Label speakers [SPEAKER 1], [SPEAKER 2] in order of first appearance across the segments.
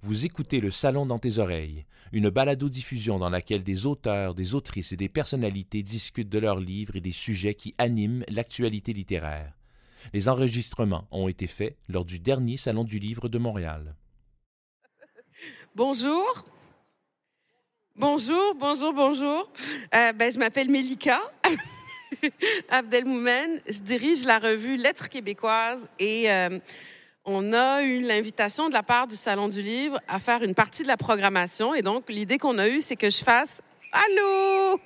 [SPEAKER 1] Vous écoutez Le Salon dans tes oreilles, une balado-diffusion dans laquelle des auteurs, des autrices et des personnalités discutent de leurs livres et des sujets qui animent l'actualité littéraire. Les enregistrements ont été faits lors du dernier Salon du Livre de Montréal.
[SPEAKER 2] Bonjour. Bonjour. Je m'appelle Mélika Abdelmoumen. Je dirige la revue Lettres québécoises et on a eu l'invitation de la part du Salon du Livre à faire une partie de la programmation. Et donc, l'idée qu'on a eue, c'est que je fasse... Allô?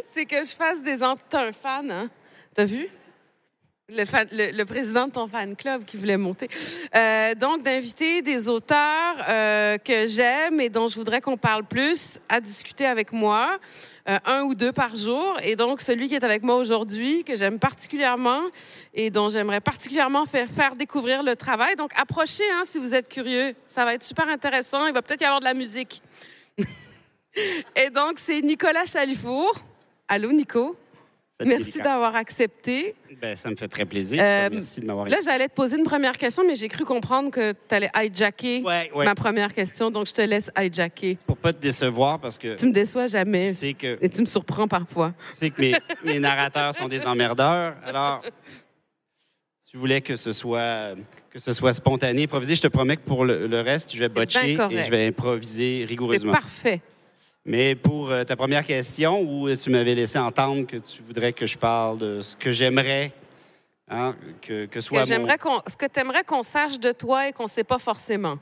[SPEAKER 2] C'est que je fasse des... T'as un fan, hein? T'as vu? Le président de ton fan club qui voulait monter. Donc, d'inviter des auteurs que j'aime et dont je voudrais qu'on parle plus à discuter avec moi, un ou deux par jour. Et donc, celui qui est avec moi aujourd'hui, que j'aime particulièrement et dont j'aimerais particulièrement faire découvrir le travail. Donc, approchez, hein, si vous êtes curieux. Ça va être super intéressant. Il va peut-être y avoir de la musique. Et donc, c'est Nicolas Chalifour. Allô, Nico?
[SPEAKER 3] Salut,
[SPEAKER 2] merci d'avoir accepté.
[SPEAKER 3] Ben, ça me fait très plaisir. Merci de m'avoir
[SPEAKER 2] Là, j'allais te poser une première question, mais j'ai cru comprendre que tu allais hijacker ma première question, donc je te laisse hijacker.
[SPEAKER 3] Pour pas te décevoir, parce que...
[SPEAKER 2] Tu me déçois jamais.
[SPEAKER 3] Tu sais que...
[SPEAKER 2] Et tu me surprends parfois.
[SPEAKER 3] Tu sais que mes narrateurs sont des emmerdeurs. Alors, tu voulais que ce soit spontané, improvisé. Je te promets que pour le reste, je vais botcher et je vais improviser rigoureusement.
[SPEAKER 2] C'est parfait.
[SPEAKER 3] Mais pour ta première question, où tu m'avais laissé entendre que tu voudrais que je parle de ce que j'aimerais, hein, que soit
[SPEAKER 2] ce que tu aimerais qu'on sache de toi et qu'on ne sait pas forcément.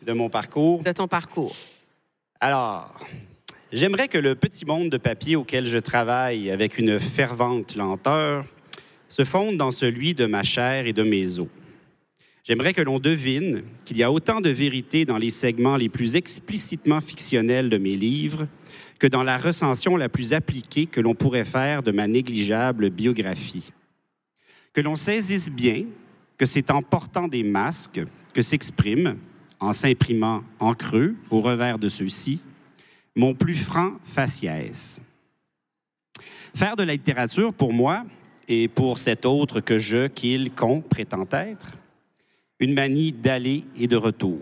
[SPEAKER 3] De mon parcours.
[SPEAKER 2] De ton parcours.
[SPEAKER 3] Alors, j'aimerais que le petit monde de papier auquel je travaille avec une fervente lenteur se fonde dans celui de ma chair et de mes os. J'aimerais que l'on devine qu'il y a autant de vérité dans les segments les plus explicitement fictionnels de mes livres que dans la recension la plus appliquée que l'on pourrait faire de ma négligeable biographie. Que l'on saisisse bien que c'est en portant des masques que s'exprime, en s'imprimant en creux au revers de ceux-ci, mon plus franc faciès. Faire de la littérature, pour moi, et pour cet autre que je, qu'il, qu'on prétend être, une manie d'aller et de retour,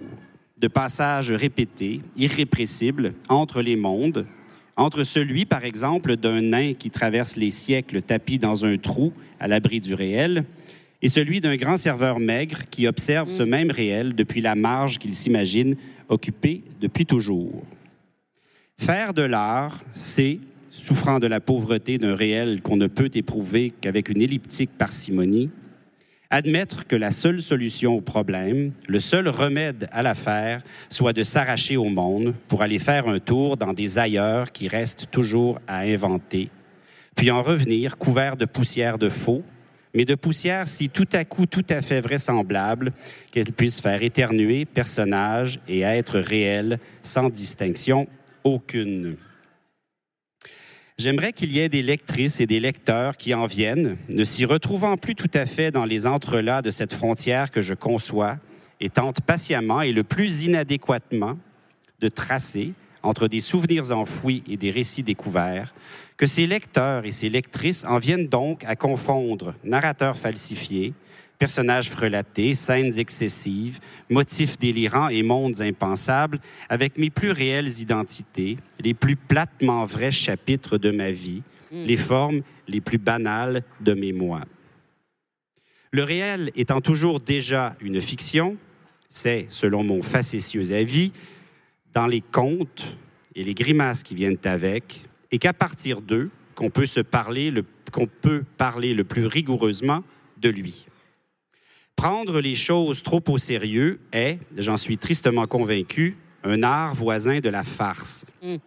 [SPEAKER 3] de passages répétés, irrépressibles, entre les mondes, entre celui, par exemple, d'un nain qui traverse les siècles tapis dans un trou à l'abri du réel, et celui d'un grand serveur maigre qui observe ce même réel depuis la marge qu'il s'imagine occupée depuis toujours. Faire de l'art, c'est, souffrant de la pauvreté d'un réel qu'on ne peut éprouver qu'avec une elliptique parcimonie, admettre que la seule solution au problème, le seul remède à l'affaire, soit de s'arracher au monde pour aller faire un tour dans des ailleurs qui restent toujours à inventer, puis en revenir couvert de poussière de faux, mais de poussière si tout à coup tout à fait vraisemblable qu'elle puisse faire éternuer personnage et être réel sans distinction aucune. J'aimerais qu'il y ait des lectrices et des lecteurs qui en viennent, ne s'y retrouvant plus tout à fait dans les entrelacs de cette frontière que je conçois et tente patiemment et le plus inadéquatement de tracer entre des souvenirs enfouis et des récits découverts, que ces lecteurs et ces lectrices en viennent donc à confondre narrateurs falsifiés, personnages frelatés, scènes excessives, motifs délirants et mondes impensables, avec mes plus réelles identités, les plus platement vrais chapitres de ma vie, les formes les plus banales de mes moi. Le réel étant toujours déjà une fiction, c'est, selon mon facétieux avis, dans les contes et les grimaces qui viennent avec, et qu'à partir d'eux, qu'on peut parler le plus rigoureusement de lui. Prendre les choses trop au sérieux est, j'en suis tristement convaincu, un art voisin de la farce,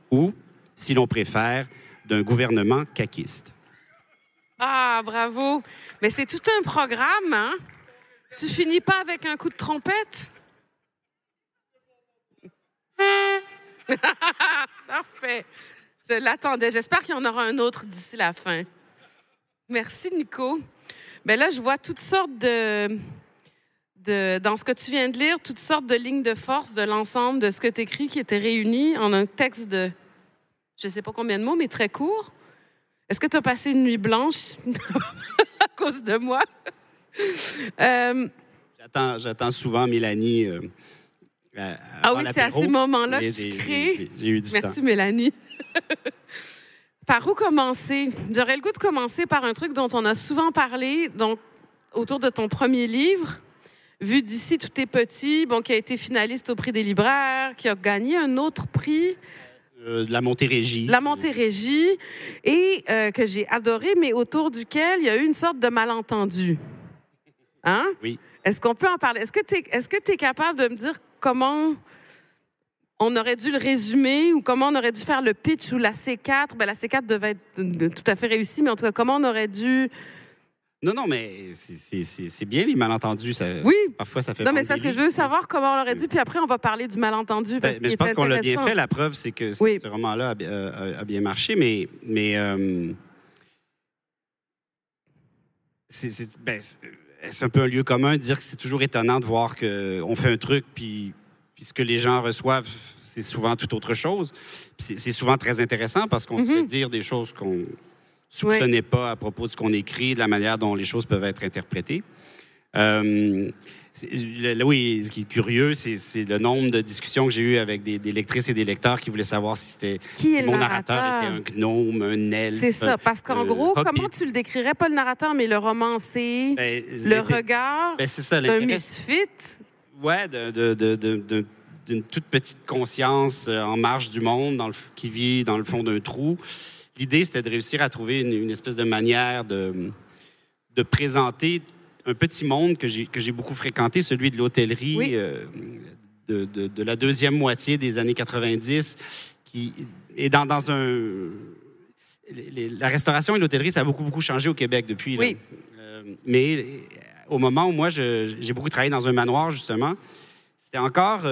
[SPEAKER 3] ou, si l'on préfère, d'un gouvernement caquiste.
[SPEAKER 2] Ah, bravo! Mais c'est tout un programme, hein? Tu finis pas avec un coup de trompette? Parfait. Je l'attendais. J'espère qu'il y en aura un autre d'ici la fin. Merci, Nico. Bien là, je vois toutes sortes dans ce que tu viens de lire, toutes sortes de lignes de force de l'ensemble de ce que tu écris qui étaient réunies en un texte de, je ne sais pas combien de mots, mais très court. Est-ce que tu as passé une nuit blanche à cause de moi?
[SPEAKER 3] J'attends souvent Mélanie
[SPEAKER 2] Ah oui, c'est à ces moments-là que tu crées.
[SPEAKER 3] J'ai eu du temps.
[SPEAKER 2] Merci, Mélanie. Par où commencer? J'aurais le goût de commencer par un truc dont on a souvent parlé, donc autour de ton premier livre, Vu d'ici, tout est petit, bon, qui a été finaliste au prix des libraires, qui a gagné un autre prix.
[SPEAKER 3] La Montérégie.
[SPEAKER 2] La Montérégie, et que j'ai adoré, mais autour duquel il y a eu une sorte de malentendu. Hein?
[SPEAKER 3] Oui.
[SPEAKER 2] Est-ce qu'on peut en parler? Est-ce que tu es capable de me dire comment on aurait dû le résumer ou comment on aurait dû faire le pitch ou la C4? Ben, la C4 devait être tout à fait réussie, mais en tout cas, comment on aurait dû...
[SPEAKER 3] Non, mais c'est bien les malentendus. Ça,
[SPEAKER 2] oui.
[SPEAKER 3] Parfois, ça fait...
[SPEAKER 2] Non, mais c'est parce que je veux savoir comment on aurait dû, puis après, on va parler du malentendu. Parce
[SPEAKER 3] mais je pense qu'on l'a bien fait. La preuve, c'est que ce roman-là a bien marché, mais c'est un peu un lieu commun de dire que c'est toujours étonnant de voir qu'on fait un truc, puis ce que les gens reçoivent, c'est souvent tout autre chose. C'est souvent très intéressant parce qu'on se fait dire des choses qu'on soupçonnait pas à propos de ce qu'on écrit, de la manière dont les choses peuvent être interprétées. Oui, ce qui est curieux, c'est le nombre de discussions que j'ai eues avec des lectrices et des lecteurs qui voulaient savoir si mon narrateur était un gnome, un elfe.
[SPEAKER 2] C'est ça, parce qu'en gros, comment tu le décrirais? Pas le narrateur, mais le romancé, le regard d'un misfit.
[SPEAKER 3] Oui, d'une toute petite conscience en marge du monde, qui vit dans le fond d'un trou. L'idée, c'était de réussir à trouver une espèce de manière de présenter un petit monde que j'ai beaucoup fréquenté, celui de l'hôtellerie de la deuxième moitié des années 90, qui est dans un... La restauration et l'hôtellerie, ça a beaucoup changé au Québec depuis.
[SPEAKER 2] Oui.
[SPEAKER 3] Mais au moment où moi, j'ai beaucoup travaillé dans un manoir, justement, c'était encore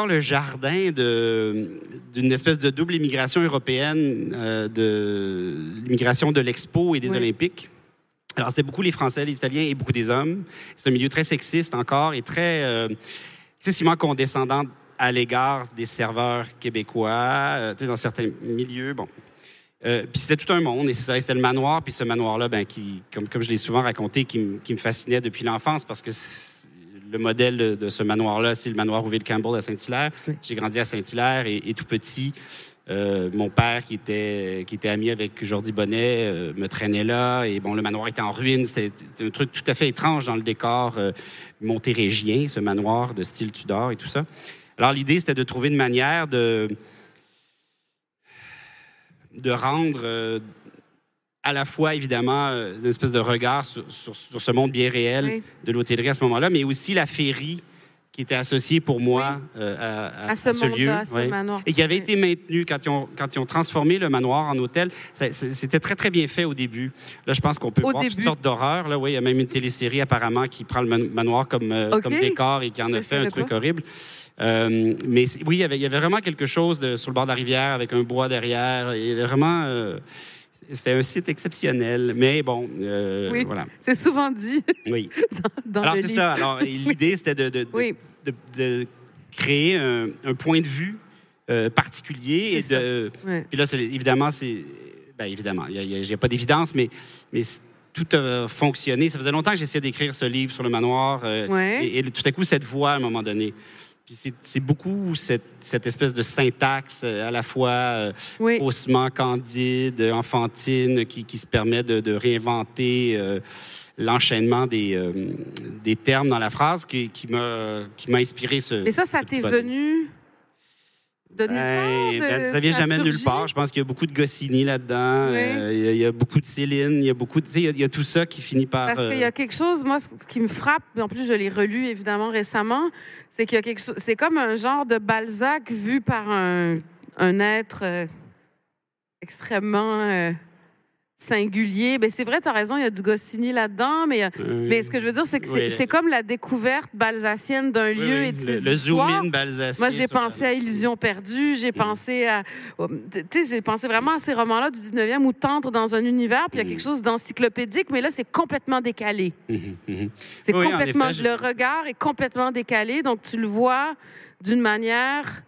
[SPEAKER 3] le jardin d'une espèce de double immigration européenne, de l'immigration de l'Expo et des Olympiques. Alors, c'était beaucoup les Français, les Italiens et beaucoup des hommes. C'est un milieu très sexiste encore et très excessivement condescendant à l'égard des serveurs québécois, dans certains milieux. Bon. Puis c'était tout un monde, et c'est ça, c'était le manoir. Puis ce manoir-là, comme je l'ai souvent raconté, qui me fascinait depuis l'enfance, parce que le modèle de ce manoir-là, c'est le manoir Rouville-Campbell à Saint-Hilaire. Oui. J'ai grandi à Saint-Hilaire et tout petit, mon père, qui était ami avec Jordi Bonnet, me traînait là. Et bon, le manoir était en ruine. C'était un truc tout à fait étrange dans le décor montérégien, ce manoir de style Tudor et tout ça. Alors, l'idée, c'était de trouver une manière de rendre... à la fois, évidemment, une espèce de regard sur ce monde bien réel de l'hôtellerie à ce moment-là, mais aussi la féerie qui était associée pour moi à ce lieu.
[SPEAKER 2] À ce manoir.
[SPEAKER 3] Et qui avait été maintenue quand ils ont transformé le manoir en hôtel. C'était très, très bien fait au début. Là, je pense qu'on peut voir toutes sortes d'horreurs. Là, oui, il y a même une télésérie, apparemment, qui prend le manoir comme décor et qui en a fait un truc horrible. Mais oui, il y avait vraiment quelque chose sur le bord de la rivière avec un bois derrière. Il y avait vraiment... C'était un site exceptionnel, mais bon, voilà.
[SPEAKER 2] C'est souvent dit.
[SPEAKER 3] Oui.
[SPEAKER 2] dans
[SPEAKER 3] alors,
[SPEAKER 2] le
[SPEAKER 3] c'est
[SPEAKER 2] livre.
[SPEAKER 3] ça. Alors, l'idée, c'était de créer un point de vue particulier. Puis là, évidemment, il n'y a pas d'évidence, mais tout a fonctionné. Ça faisait longtemps que j'essayais d'écrire ce livre sur le manoir. Et tout à coup, cette voix, à un moment donné... Puis c'est beaucoup cette espèce de syntaxe à la fois haussement candide, enfantine, qui se permet de réinventer l'enchaînement des termes dans la phrase qui m'a inspiré ce...
[SPEAKER 2] Mais ça t'est venu de nulle part?
[SPEAKER 3] Ça vient jamais de nulle part. Je pense qu'il y a beaucoup de Goscinny là-dedans. Il y a beaucoup de Céline. Il y a tout ça qui finit par...
[SPEAKER 2] Parce qu'il y a quelque chose, moi, ce qui me frappe, en plus, je l'ai relu, évidemment, récemment, c'est qu'il y a quelque chose... C'est comme un genre de Balzac vu par un être extrêmement... singulier. Ben, c'est vrai, tu as raison, il y a du Goscinny là-dedans, mais ce que je veux dire, c'est que c'est comme la découverte balsacienne d'un lieu et de ses
[SPEAKER 3] le zoom-in balsacien.
[SPEAKER 2] Moi, j'ai pensé à Illusion perdue, j'ai pensé à... Tu sais, j'ai pensé vraiment à ces romans-là du 19e où tu entres dans un univers, puis il y a quelque chose d'encyclopédique, mais là, c'est complètement décalé. C'est complètement... Le regard est complètement décalé, donc tu le vois d'une manière...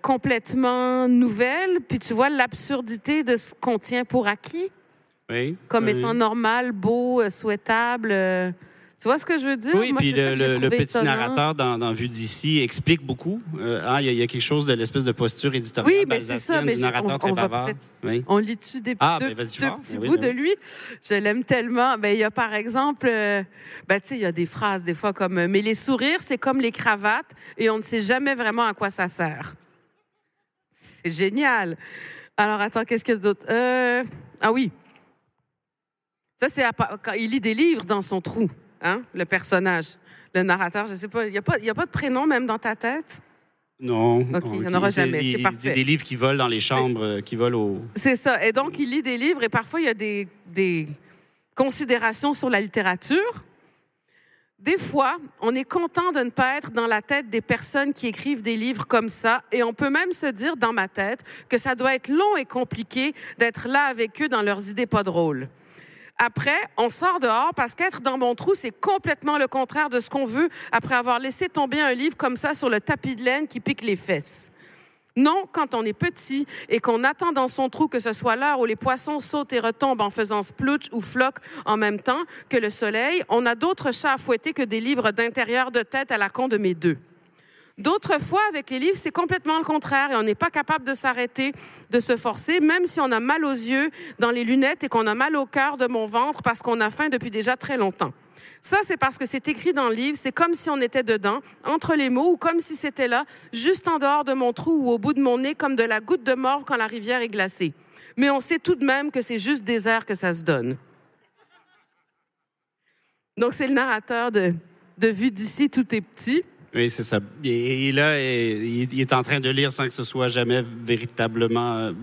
[SPEAKER 2] complètement nouvelle, puis tu vois l'absurdité de ce qu'on tient pour acquis, comme étant normal, beau, souhaitable. Tu vois ce que je veux dire?
[SPEAKER 3] Oui,
[SPEAKER 2] Moi,
[SPEAKER 3] puis
[SPEAKER 2] c'est ça que j'ai
[SPEAKER 3] le
[SPEAKER 2] trouvé
[SPEAKER 3] petit
[SPEAKER 2] étonnant.
[SPEAKER 3] narrateur dans Vue d'ici explique beaucoup. Il y a quelque chose de l'espèce de posture éditoriale
[SPEAKER 2] Oui, mais c'est ça. Mais
[SPEAKER 3] du narrateur très bavard. Oui.
[SPEAKER 2] on lit dessus des deux petits bouts de lui. Je l'aime tellement. Ben, il y a par exemple, tu sais, il y a des phrases des fois comme mais les sourires, c'est comme les cravates et on ne sait jamais vraiment à quoi ça sert. C'est génial. Alors attends, qu'est-ce qu'il y a d'autre? Ah oui. Ça, c'est quand il lit des livres dans son trou, hein, le personnage. Le narrateur, je ne sais pas, il n'y a pas de prénom même dans ta tête?
[SPEAKER 3] Non.
[SPEAKER 2] OK, il n'y en aura jamais, c'est parfait.
[SPEAKER 3] Il y a des livres qui volent dans les chambres, qui volent au...
[SPEAKER 2] C'est ça. Et donc, il lit des livres et parfois, il y a des considérations sur la littérature. Des fois, on est content de ne pas être dans la tête des personnes qui écrivent des livres comme ça et on peut même se dire dans ma tête que ça doit être long et compliqué d'être là avec eux dans leurs idées pas drôles. Après, on sort dehors parce qu'être dans mon trou, c'est complètement le contraire de ce qu'on veut après avoir laissé tomber un livre comme ça sur le tapis de laine qui pique les fesses. Non, quand on est petit et qu'on attend dans son trou que ce soit l'heure où les poissons sautent et retombent en faisant splouch ou floc en même temps que le soleil, on a d'autres chats à fouetter que des livres d'intérieur de tête à la con de mes deux. D'autres fois, avec les livres, c'est complètement le contraire et on n'est pas capable de s'arrêter, de se forcer, même si on a mal aux yeux, dans les lunettes et qu'on a mal au cœur de mon ventre parce qu'on a faim depuis déjà très longtemps. Ça, c'est parce que c'est écrit dans le livre, c'est comme si on était dedans, entre les mots, ou comme si c'était là, juste en dehors de mon trou ou au bout de mon nez, comme de la goutte de morve quand la rivière est glacée. Mais on sait tout de même que c'est juste des airs que ça se donne. Donc, c'est le narrateur de Vue d'ici, tout est petit.
[SPEAKER 3] Oui, c'est ça. Et là, il est en train de lire sans que ce soit jamais véritablement...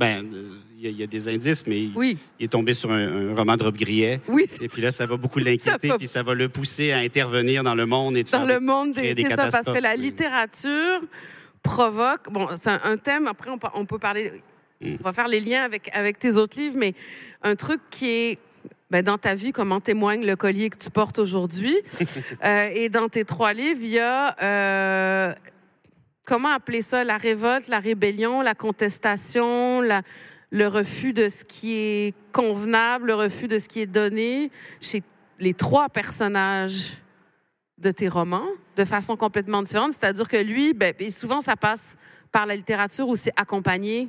[SPEAKER 3] il y a des indices, mais il est tombé sur un roman de Rob Grillet.
[SPEAKER 2] Oui,
[SPEAKER 3] et puis là, ça va beaucoup l'inquiéter, puis ça va le pousser à intervenir dans le monde et de
[SPEAKER 2] dans
[SPEAKER 3] faire
[SPEAKER 2] le monde
[SPEAKER 3] créer des
[SPEAKER 2] c'est ça,
[SPEAKER 3] catastrophes.
[SPEAKER 2] parce que la littérature provoque... Bon, c'est un thème, après, on peut parler... On va faire les liens avec tes autres livres, mais un truc qui est... dans ta vie, comment témoigne le collier que tu portes aujourd'hui. Et dans tes 3 livres, il y a, comment appeler ça, la révolte, la rébellion, la contestation, le refus de ce qui est convenable, le refus de ce qui est donné chez les 3 personnages de tes romans, de façon complètement différente. C'est-à-dire que lui, et souvent, ça passe par la littérature ou c'est accompagné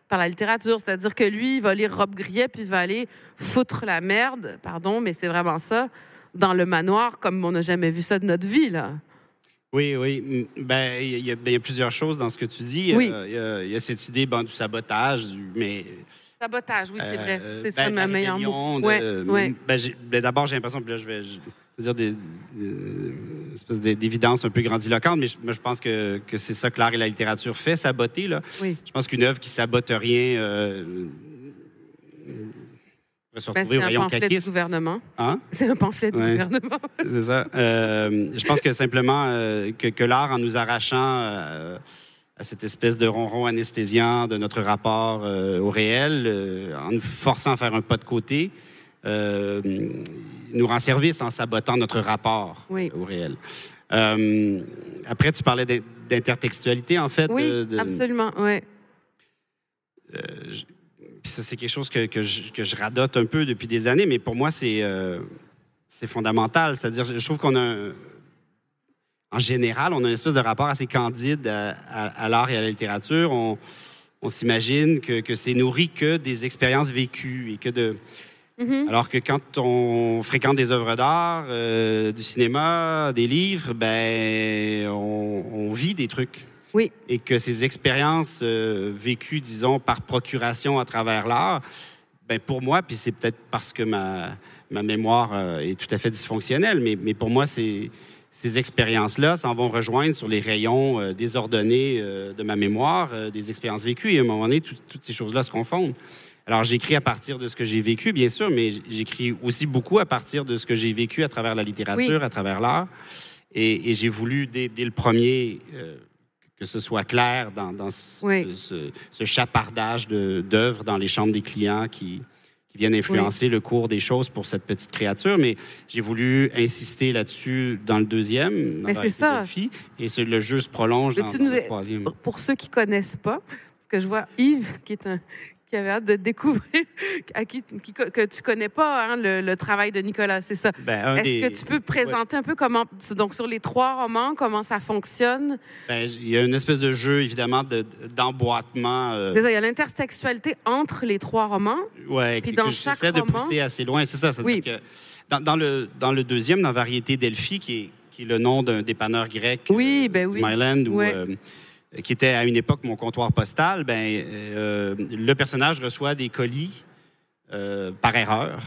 [SPEAKER 2] par la littérature. C'est-à-dire que lui, il va lire Rob Grillet puis il va aller foutre la merde, pardon, mais c'est vraiment ça, dans le manoir, comme on n'a jamais vu ça de notre vie, là.
[SPEAKER 3] Oui. Il y a plusieurs choses dans ce que tu dis.
[SPEAKER 2] Oui.
[SPEAKER 3] Il y a cette idée du sabotage, mais...
[SPEAKER 2] Sabotage, oui, c'est vrai. C'est ça, ma meilleure mot.
[SPEAKER 3] D'abord, j'ai l'impression que là, je vais dire des espèces d'évidence un peu grandiloquente, mais je pense que c'est ça que l'art et la littérature fait, saboter. Là.
[SPEAKER 2] Oui.
[SPEAKER 3] Je pense qu'une œuvre qui sabote rien va se retrouver au rayon caquiste.
[SPEAKER 2] C'est un pamphlet du gouvernement.
[SPEAKER 3] Hein?
[SPEAKER 2] C'est un pamphlet du gouvernement.
[SPEAKER 3] C'est ça. Je pense que simplement que l'art, en nous arrachant à cette espèce de ronron anesthésiant de notre rapport au réel, en nous forçant à faire un pas de côté, nous rend service en sabotant notre rapport au réel. Après, tu parlais d'intertextualité, en fait.
[SPEAKER 2] Oui, absolument, oui.
[SPEAKER 3] Puis ça, c'est quelque chose que je radote un peu depuis des années, mais pour moi, c'est fondamental. C'est-à-dire, je trouve qu'on a... En général, on a une espèce de rapport assez candide à l'art et à la littérature. On s'imagine que c'est nourri que des expériences vécues et que de... Mm-hmm. Alors que quand on fréquente des œuvres d'art, du cinéma, des livres, on vit des trucs.
[SPEAKER 2] Oui.
[SPEAKER 3] Et que ces expériences vécues, disons, par procuration à travers l'art, pour moi, puis c'est peut-être parce que ma mémoire est tout à fait dysfonctionnelle, mais pour moi, ces expériences-là s'en vont rejoindre sur les rayons désordonnés de ma mémoire, des expériences vécues. Et à un moment donné, toutes ces choses-là se confondent. Alors, j'écris à partir de ce que j'ai vécu, bien sûr, mais j'écris aussi beaucoup à partir de ce que j'ai vécu à travers la littérature, à travers l'art. Et j'ai voulu, dès le premier, que ce soit clair dans ce chapardage d'œuvres dans les chambres des clients qui viennent influencer le cours des choses pour cette petite créature. Mais j'ai voulu insister là-dessus dans le deuxième, dans la philosophie. Et le jeu se prolonge dans le troisième.
[SPEAKER 2] Pour ceux qui ne connaissent pas, parce que je vois Yves, qui qui avait hâte de découvrir, que tu connais pas, hein, le travail de Nicolas, c'est ça. Est-ce que tu peux présenter un peu comment, donc sur les 3 romans, comment ça fonctionne?
[SPEAKER 3] Il y a une espèce de jeu, évidemment, d'emboîtement.
[SPEAKER 2] C'est ça, il y a l'intertextualité entre les 3 romans.
[SPEAKER 3] Oui,
[SPEAKER 2] puis dans chaque roman...
[SPEAKER 3] de pousser assez loin, c'est ça. C'est-à-dire que dans le deuxième, dans Variété Delphi, qui est le nom d'un dépanneur grec du Myland, qui était à une époque mon comptoir postal, le personnage reçoit des colis par erreur.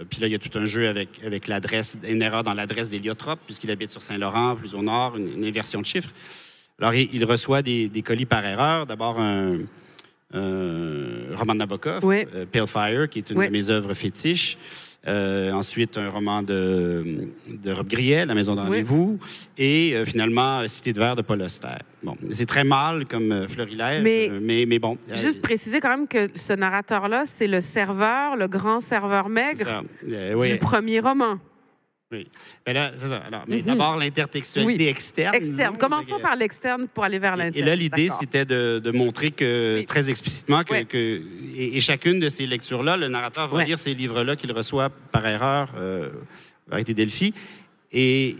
[SPEAKER 3] Puis là, il y a tout un jeu avec l'adresse, une erreur dans l'adresse d'Héliotrope, puisqu'il habite sur Saint-Laurent, plus au nord, une inversion de chiffres. Alors, il reçoit des colis par erreur. D'abord, un roman de Nabokov, Pale Fire, qui est une de mes œuvres fétiches. Ensuite, un roman de Rob Griel, La Maison de Rendez-vous, et finalement, Cité de verre de Paul Auster. Bon, c'est très mâle comme florilège, mais bon.
[SPEAKER 2] Juste préciser quand même que ce narrateur-là, c'est le serveur, le grand serveur maigre du premier roman.
[SPEAKER 3] Oui. Mais là, c'est ça. Alors, mais d'abord, l'intertextualité externe.
[SPEAKER 2] Externe. Commençons par l'externe pour aller vers l'interne.
[SPEAKER 3] Et là, l'idée, c'était de montrer très explicitement et chacune de ces lectures-là, le narrateur va lire ces livres-là qu'il reçoit par erreur, Variété Delphi. Et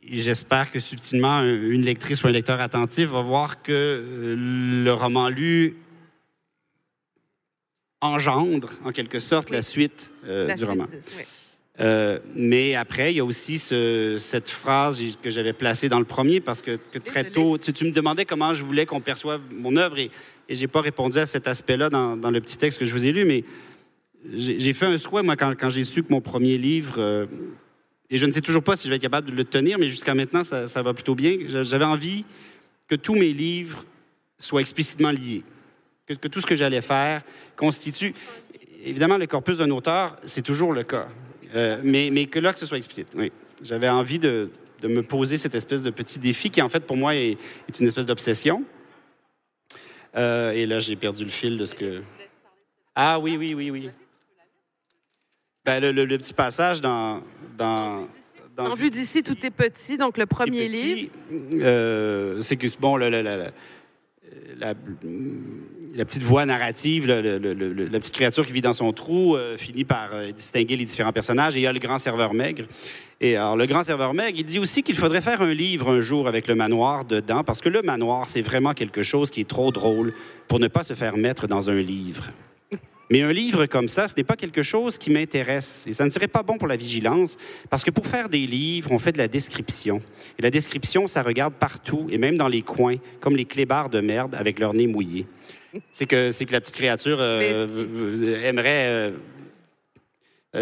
[SPEAKER 3] j'espère que subtilement, une lectrice ou un lecteur attentif va voir que le roman lu engendre, en quelque sorte, la suite du roman. Mais après, il y a aussi cette phrase que j'avais placée dans le premier, parce que très tôt, tu me demandais comment je voulais qu'on perçoive mon œuvre, et je n'ai pas répondu à cet aspect-là dans le petit texte que je vous ai lu, mais j'ai fait un souhait, moi, quand j'ai su que mon premier livre, et je ne sais toujours pas si je vais être capable de le tenir, mais jusqu'à maintenant, ça va plutôt bien. J'avais envie que tous mes livres soient explicitement liés, que tout ce que j'allais faire constitue... Évidemment, le corpus d'un auteur, c'est toujours le cas. Mais que là, que ce soit explicite. Oui. J'avais envie de me poser cette espèce de petit défi qui, en fait, pour moi, est une espèce d'obsession. Et là, j'ai perdu le fil de ce que... Ah oui. Le petit passage dans
[SPEAKER 2] En vue d'ici, tout est petit, donc le premier livre.
[SPEAKER 3] C'est que, bon, la petite voix narrative, la petite créature qui vit dans son trou, finit par distinguer les différents personnages. Et il y a le grand serveur maigre. Et alors, le grand serveur maigre, il dit aussi qu'il faudrait faire un livre un jour avec le manoir dedans, parce que le manoir, c'est vraiment quelque chose qui est trop drôle pour ne pas se faire mettre dans un livre. Mais un livre comme ça, ce n'est pas quelque chose qui m'intéresse. Et ça ne serait pas bon pour la vigilance, parce que pour faire des livres, on fait de la description. Et la description, ça regarde partout, et même dans les coins, comme les clébards de merde avec leur nez mouillé. C'est que la petite créature aimerait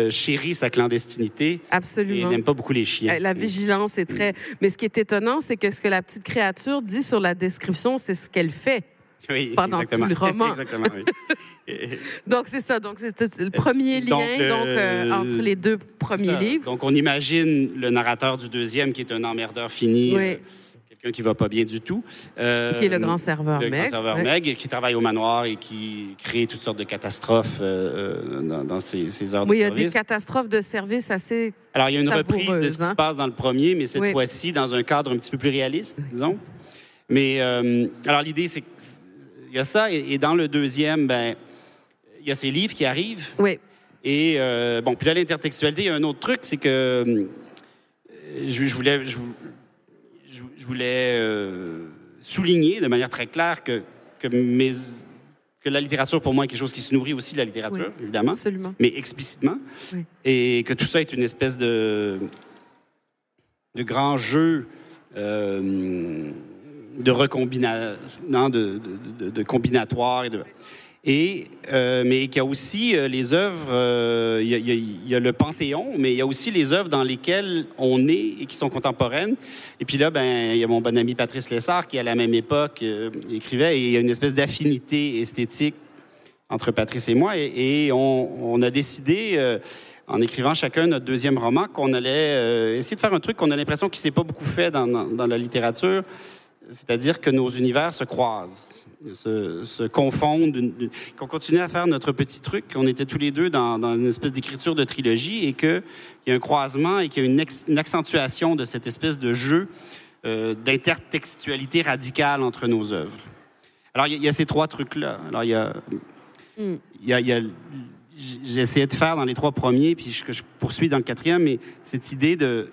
[SPEAKER 3] chérir sa clandestinité.
[SPEAKER 2] Absolument.
[SPEAKER 3] Et n'aime pas beaucoup les chiens.
[SPEAKER 2] La vigilance est très... Mais ce qui est étonnant, c'est que ce que la petite créature dit sur la description, c'est ce qu'elle fait.
[SPEAKER 3] Oui,
[SPEAKER 2] pendant
[SPEAKER 3] exactement.
[SPEAKER 2] tout le roman.
[SPEAKER 3] Exactement, oui.
[SPEAKER 2] Donc, c'est ça. Donc, c'est le premier lien entre les 2 premiers livres.
[SPEAKER 3] Donc, on imagine le narrateur du deuxième qui est un emmerdeur fini, quelqu'un qui ne va pas bien du tout.
[SPEAKER 2] Qui est le grand serveur Meg.
[SPEAKER 3] Le grand serveur Meg, qui travaille au manoir et qui crée toutes sortes de catastrophes dans ses heures de service.
[SPEAKER 2] Oui, il y a des catastrophes de service assez
[SPEAKER 3] Alors, il y a une reprise de ce qui
[SPEAKER 2] hein?
[SPEAKER 3] se passe dans le premier, mais cette fois-ci, dans un cadre un petit peu plus réaliste, disons. Mais, alors, l'idée, c'est qu'il y a ça, et dans le deuxième, il y a ces livres qui arrivent.
[SPEAKER 2] Oui.
[SPEAKER 3] Et, puis là, l'intertextualité, il y a un autre truc, c'est que je voulais souligner de manière très claire que la littérature, pour moi, est quelque chose qui se nourrit aussi de la littérature, évidemment.
[SPEAKER 2] Absolument.
[SPEAKER 3] Mais explicitement. Oui. Et que tout ça est une espèce de grand jeu de recombination, de combinatoire. Mais qu'il y a aussi les œuvres, il y a le Panthéon, mais il y a aussi les œuvres dans lesquelles on est et qui sont contemporaines. Et puis là, il y a mon bon ami Patrice Lessard qui, à la même époque, écrivait, et il y a une espèce d'affinité esthétique entre Patrice et moi. Et on a décidé, en écrivant chacun notre deuxième roman, qu'on allait essayer de faire un truc qu'on a l'impression qu'il ne s'est pas beaucoup fait dans la littérature, c'est-à-dire que nos univers se croisent, se confondent, qu'on continue à faire notre petit truc, qu'on était tous les deux dans une espèce d'écriture de trilogie et qu'il y a un croisement et qu'il y a une accentuation de cette espèce de jeu d'intertextualité radicale entre nos œuvres. Alors, il y a ces 3 trucs-là. Alors, il y a J'ai essayé de faire dans les 3 premiers, puis que je poursuis dans le 4e, mais cette idée de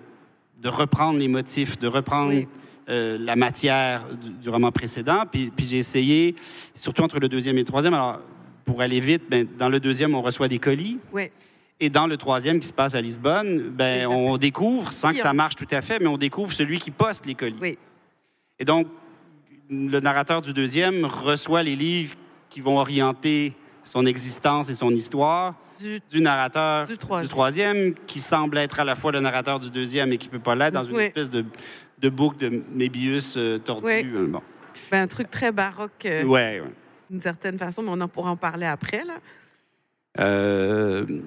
[SPEAKER 3] reprendre les motifs, de reprendre la matière du roman précédent. Puis j'ai essayé, surtout entre le 2e et le 3e, alors pour aller vite, dans le 2e, on reçoit des colis.
[SPEAKER 2] Oui.
[SPEAKER 3] Et dans le 3e, qui se passe à Lisbonne, on découvre, sans que ça marche tout à fait, mais on découvre celui qui poste les colis.
[SPEAKER 2] Oui.
[SPEAKER 3] Et donc, le narrateur du 2e reçoit les livres qui vont orienter son existence et son histoire du narrateur du 3e, qui semble être à la fois le narrateur du 2e et qui ne peut pas l'être, dans une espèce de boucle de Mébius tordue.
[SPEAKER 2] Oui.
[SPEAKER 3] Bon.
[SPEAKER 2] Un truc très baroque, d'une certaine façon, mais on pourra en parler après, là.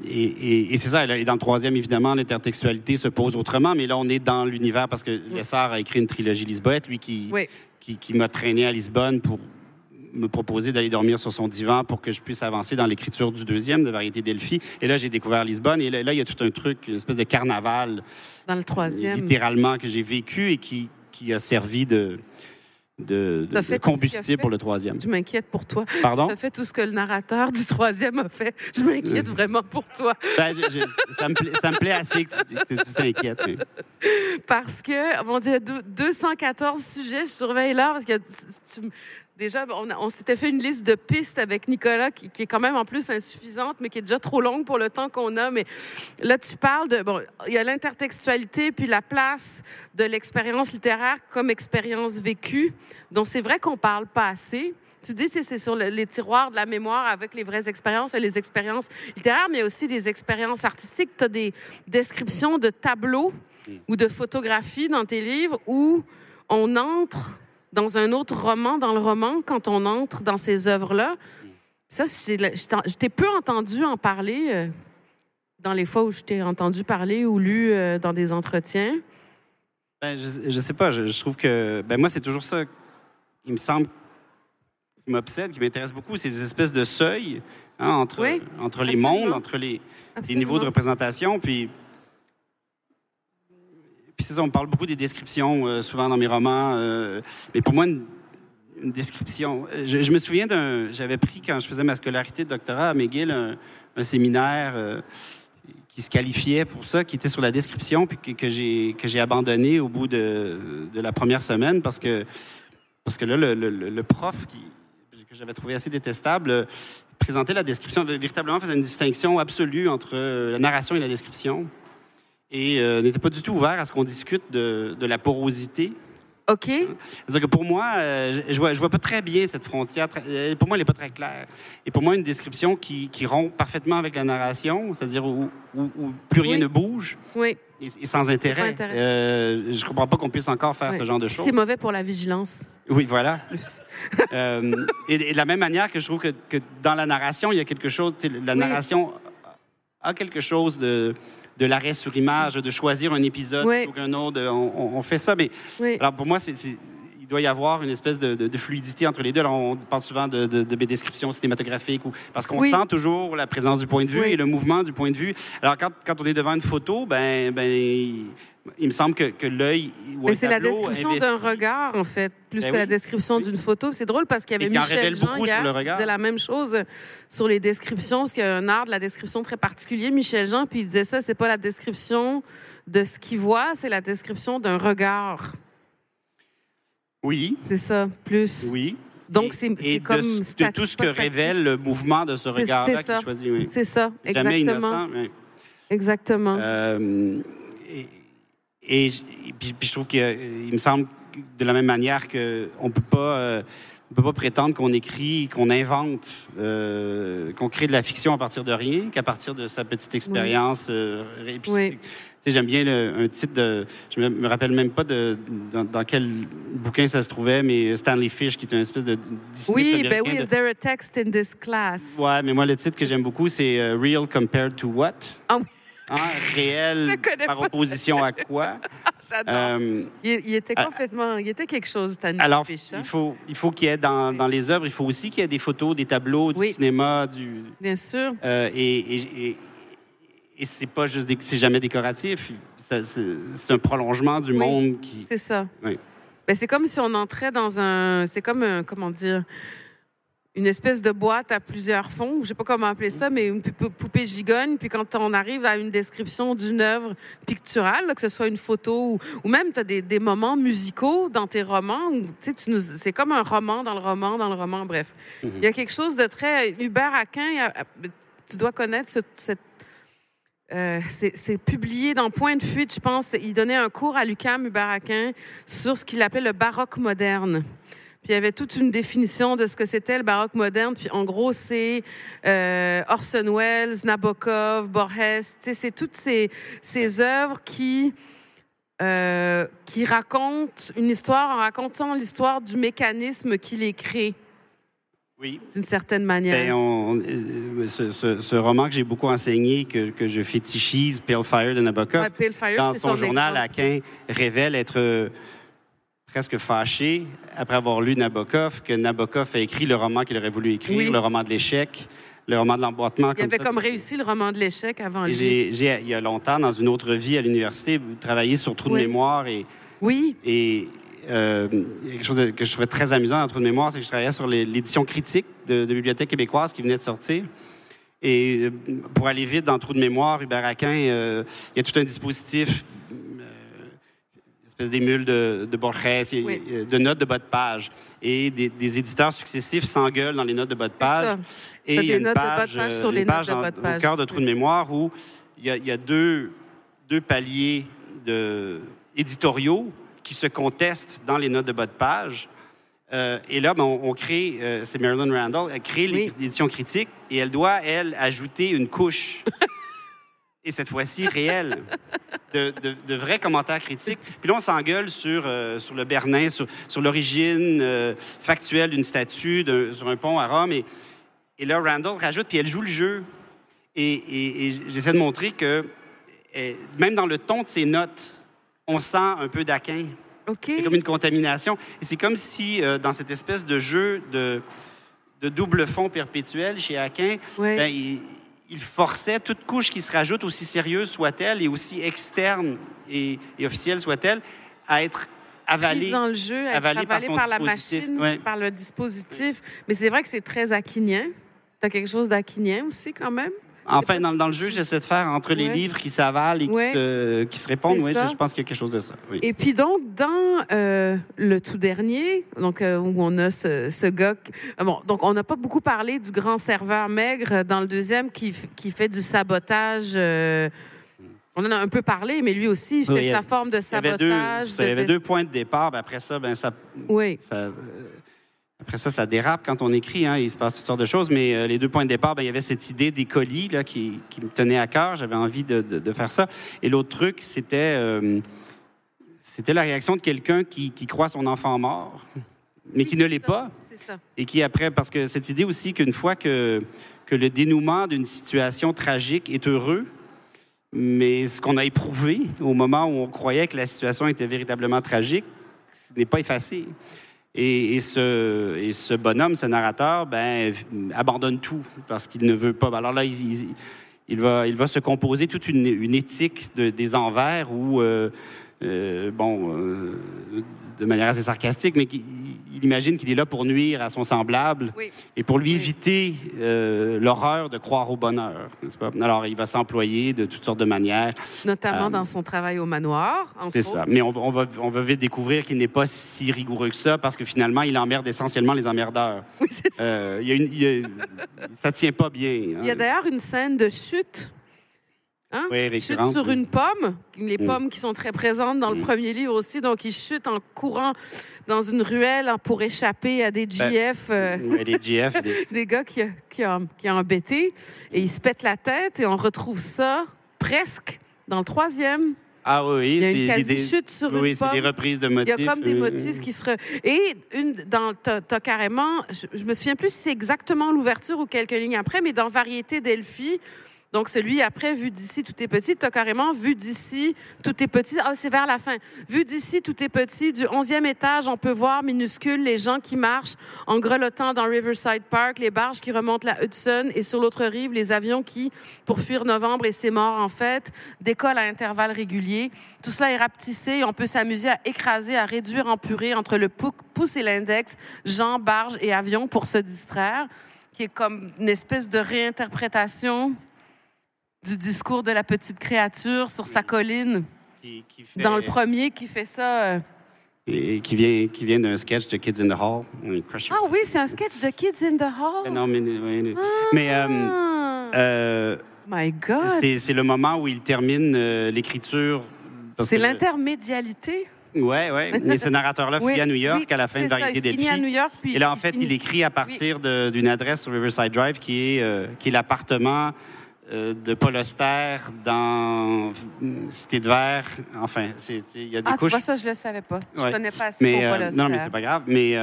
[SPEAKER 3] Et c'est ça. Et dans le 3e, évidemment, l'intertextualité se pose autrement, mais là, on est dans l'univers parce que Lessard a écrit une trilogie lisboète, lui qui m'a traîné à Lisbonne pour me proposer d'aller dormir sur son divan pour que je puisse avancer dans l'écriture du 2e de Variété Delphi. Et là, j'ai découvert Lisbonne. Et là, il y a tout un truc, une espèce de carnaval.
[SPEAKER 2] Dans le 3e.
[SPEAKER 3] Littéralement, que j'ai vécu et qui a servi de combustible pour le 3e.
[SPEAKER 2] Je m'inquiète pour toi.
[SPEAKER 3] Pardon?
[SPEAKER 2] Tu as fait tout ce que le narrateur du 3e a fait. Je m'inquiète vraiment pour toi.
[SPEAKER 3] Ça me plaît assez que tu t'inquiètes. Oui.
[SPEAKER 2] Parce que, mon Dieu, 214 sujets, je surveille là, parce que déjà, on s'était fait une liste de pistes avec Nicolas qui est quand même en plus insuffisante, mais qui est déjà trop longue pour le temps qu'on a. Mais là, tu parles de... Bon, il y a l'intertextualité, puis la place de l'expérience littéraire comme expérience vécue, dont c'est vrai qu'on parle pas assez. Tu dis, c'est sur les tiroirs de la mémoire avec les vraies expériences et les expériences littéraires, mais aussi des expériences artistiques. Tu as des descriptions de tableaux ou de photographies dans tes livres où on entre dans un autre roman, dans le roman, quand on entre dans ces œuvres-là. Ça, je t'ai peu entendu en parler dans les fois où je t'ai entendu parler ou lu dans des entretiens.
[SPEAKER 3] Je sais pas, je trouve que... moi, c'est toujours ça, il me semble, qui m'obsède, qui m'intéresse beaucoup, c'est des espèces de seuils entre les mondes, entre les niveaux de représentation, puis c'est ça, on parle beaucoup des descriptions, souvent dans mes romans. Mais pour moi, une description... Je me souviens j'avais pris, quand je faisais ma scolarité de doctorat à McGill, un séminaire qui se qualifiait pour ça, qui était sur la description, puis que j'ai abandonné au bout de la première semaine, parce que là, le prof, que j'avais trouvé assez détestable, présentait la description, véritablement faisait une distinction absolue entre la narration et la description. Et n'était pas du tout ouvert à ce qu'on discute de la porosité.
[SPEAKER 2] OK.
[SPEAKER 3] C'est-à-dire que pour moi, je vois pas très bien cette frontière. Pour moi, elle n'est pas très claire. Et pour moi, une description qui rompt parfaitement avec la narration, c'est-à-dire où plus rien ne bouge, et sans intérêt. Je comprends pas qu'on puisse encore faire ce genre de choses.
[SPEAKER 2] C'est mauvais pour la vigilance.
[SPEAKER 3] Oui, voilà. Et de la même manière que je trouve que dans la narration, il y a quelque chose... La narration a quelque chose de l'arrêt sur image, de choisir un épisode plutôt qu'un autre. On fait ça, mais alors pour moi, il doit y avoir une espèce de fluidité entre les deux. Alors, on parle souvent de mes descriptions cinématographiques, parce qu'on sent toujours la présence du point de vue et le mouvement du point de vue. Alors, quand on est devant une photo, il me semble que l'œil...
[SPEAKER 2] Mais c'est la description d'un regard, en fait, plus que la description d'une photo. C'est drôle parce qu'il y avait Michel Jean hier qui disait la même chose sur les descriptions, parce qu'il y a un art de la description très particulier, Michel Jean, puis il disait ça, c'est pas la description de ce qu'il voit, c'est la description d'un regard.
[SPEAKER 3] Oui.
[SPEAKER 2] C'est ça, plus.
[SPEAKER 3] Oui.
[SPEAKER 2] Donc, c'est comme...
[SPEAKER 3] de tout ce que révèle le mouvement de ce regard-là qu'il choisit. Oui.
[SPEAKER 2] C'est ça, exactement.
[SPEAKER 3] Jamais innocent. Oui.
[SPEAKER 2] Exactement.
[SPEAKER 3] Et puis je trouve qu'il me semble de la même manière qu'on ne peut pas prétendre qu'on écrit, qu'on invente, qu'on crée de la fiction à partir de rien, qu'à partir de sa petite expérience. J'aime bien un titre de... Je me rappelle même pas dans quel bouquin ça se trouvait, mais Stanley Fish, qui est une espèce de...
[SPEAKER 2] Is there a text in this class?
[SPEAKER 3] Ouais, mais moi, le titre que j'aime beaucoup, c'est Real Compared to What? Réel par opposition à quoi?
[SPEAKER 2] J'adore. Il était complètement... Il était quelque chose, Stanley Fish.
[SPEAKER 3] Alors, il faut qu'il y ait dans les œuvres, il faut aussi qu'il y ait des photos, des tableaux, du cinéma,
[SPEAKER 2] Bien sûr.
[SPEAKER 3] Et c'est pas juste... c'est jamais décoratif. C'est un prolongement du monde qui...
[SPEAKER 2] C'est ça.
[SPEAKER 3] Oui.
[SPEAKER 2] C'est comme si on entrait dans un... C'est comme un... Comment dire... une espèce de boîte à plusieurs fonds, je sais pas comment appeler ça, mais une poupée gigogne. Puis quand on arrive à une description d'une œuvre picturale, là, que ce soit une photo ou même tu as des moments musicaux dans tes romans, où, c'est comme un roman dans le roman, bref. Il y a quelque chose de très... Hubert Aquin, tu dois connaître c'est publié dans Point de fuite, je pense. Il donnait un cours à l'UQAM, Hubert Aquin, sur ce qu'il appelait le baroque moderne. Puis il y avait toute une définition de ce que c'était le baroque moderne. Puis en gros, c'est Orson Welles, Nabokov, Borges. C'est toutes ces œuvres qui racontent une histoire en racontant l'histoire du mécanisme qui les crée.
[SPEAKER 3] Oui.
[SPEAKER 2] D'une certaine manière.
[SPEAKER 3] Ce roman que j'ai beaucoup enseigné, que je fétichise, Pale Fire de Nabokov,
[SPEAKER 2] Pale Fire,
[SPEAKER 3] dans son journal, Aquin révèle être presque fâché, après avoir lu Nabokov, que Nabokov a écrit le roman qu'il aurait voulu écrire, le roman de l'échec, le roman de l'emboîtement.
[SPEAKER 2] Il avait comme réussi le roman de l'échec avant lui.
[SPEAKER 3] J'ai, il y a longtemps, dans une autre vie à l'université, travaillé sur Trou de mémoire. Et quelque chose que je trouvais très amusant dans Trou de mémoire, c'est que je travaillais sur l'édition critique de Bibliothèque québécoise qui venait de sortir. Et pour aller vite dans Trou de mémoire, Hubert Aquin, il y a tout un dispositif, des mules de Borges, de notes de bas de page. Et des éditeurs successifs s'engueulent dans les notes de bas de page. Et il y a une page, sur les notes de bas de page au cœur de Trou de mémoire où il y a deux paliers éditoriaux qui se contestent dans les notes de bas de page. Et là, on crée, c'est Marilyn Randall, elle crée l'édition critique et elle doit, ajouter une couche. Et cette fois-ci, réelle, de vrais commentaires critiques. Puis là, on s'engueule sur le Bernin, sur l'origine factuelle d'une statue sur un pont à Rome. Et là, Randall rajoute, puis elle joue le jeu. Et j'essaie de montrer que, même dans le ton de ses notes, on sent un peu d'Aquin.
[SPEAKER 2] Okay.
[SPEAKER 3] C'est comme une contamination. Et c'est comme si, dans cette espèce de jeu de double fond perpétuel chez Aquin, il forçait toute couche qui se rajoute, aussi sérieuse soit-elle et aussi externe et officielle soit-elle, à être avalée.
[SPEAKER 2] Prise dans le jeu, à être avalée par la machine, par le dispositif. Mais c'est vrai que c'est très aquinien. Tu as quelque chose d'aquinien aussi, quand même?
[SPEAKER 3] Enfin, dans le jeu, j'essaie de faire entre les livres qui s'avalent et qui se répondent. Oui, je pense qu'il y a quelque chose de ça. Oui.
[SPEAKER 2] Et puis donc, dans le tout dernier, donc, où on a ce gars... donc on n'a pas beaucoup parlé du grand serveur maigre dans le deuxième qui fait du sabotage... on en a un peu parlé, mais lui aussi, il fait sa forme de sabotage.
[SPEAKER 3] Il y avait deux points de départ. Après ça, après ça dérape quand on écrit. Hein, il se passe toutes sortes de choses. Mais les 2 points de départ, il y avait cette idée des colis là, qui me tenait à cœur. J'avais envie de faire ça. Et l'autre truc, c'était la réaction de quelqu'un qui croit son enfant mort, mais qui ne l'est pas.
[SPEAKER 2] C'est ça.
[SPEAKER 3] Et qui après... Parce que cette idée aussi qu'une fois que le dénouement d'une situation tragique est heureux, mais ce qu'on a éprouvé au moment où on croyait que la situation était véritablement tragique, ce n'est pas effacé. Et ce bonhomme, ce narrateur, abandonne tout parce qu'il ne veut pas. Alors là, il va se composer toute une éthique des envers où, de manière assez sarcastique, mais il imagine qu'il est là pour nuire à son semblable et pour lui éviter l'horreur de croire au bonheur, n'est-ce pas? Alors, il va s'employer de toutes sortes de manières.
[SPEAKER 2] Notamment dans son travail au manoir, entre
[SPEAKER 3] autres. C'est ça. Mais on va vite découvrir qu'il n'est pas si rigoureux que ça parce que finalement, il emmerde essentiellement les emmerdeurs.
[SPEAKER 2] Oui, c'est ça.
[SPEAKER 3] Ça tient pas bien. Hein?
[SPEAKER 2] Il y a d'ailleurs une scène de chute. Hein?
[SPEAKER 3] Oui,
[SPEAKER 2] chute sur une pomme, les pommes qui sont très présentes dans le premier livre aussi, donc il chute en courant dans une ruelle pour échapper à des GF, des gars qui ont embêté, et il se pète la tête, et on retrouve ça presque dans le troisième.
[SPEAKER 3] Ah oui,
[SPEAKER 2] il y a une quasi-chute sur une pomme.
[SPEAKER 3] Oui, c'est des reprises de motifs.
[SPEAKER 2] Il y a comme des motifs qui se... Et t'as carrément... Je me souviens plus si c'est exactement l'ouverture ou quelques lignes après, mais dans Variété d'Elphie, Donc, celui après, vu d'ici, tout est petit, tu as carrément vu d'ici, tout est petit. Ah, c'est vers la fin. Vu d'ici, tout est petit. Du 11e étage, on peut voir minuscules les gens qui marchent en grelottant dans Riverside Park, les barges qui remontent la Hudson et sur l'autre rive, les avions qui, pour fuir novembre et ses morts en fait, décollent à intervalles réguliers. Tout cela est rapetissé et on peut s'amuser à écraser, à réduire en purée entre le pouce et l'index, gens, barges et avions pour se distraire, qui est comme une espèce de réinterprétation du discours de la petite créature sur sa colline.
[SPEAKER 3] Qui fait...
[SPEAKER 2] Dans le premier, qui fait ça...
[SPEAKER 3] Et qui vient d'un sketch de Kids in the Hall.
[SPEAKER 2] Ah oui, c'est un sketch de Kids in the Hall?
[SPEAKER 3] Non,
[SPEAKER 2] My God!
[SPEAKER 3] C'est le moment où il termine l'écriture.
[SPEAKER 2] C'est l'intermédialité?
[SPEAKER 3] Oui. Mais ce narrateur-là finit à New York à la fin de Variété des
[SPEAKER 2] Filles. À New York, puis
[SPEAKER 3] et là, en fait, il écrit à partir d'une adresse sur Riverside Drive qui est l'appartement de Paul Auster dans Cité de Verre. Enfin, il y a des couches.
[SPEAKER 2] Tu vois, ça, je le savais pas. Je connais pas assez pour Paul Auster.
[SPEAKER 3] Non, mais c'est pas grave. Mais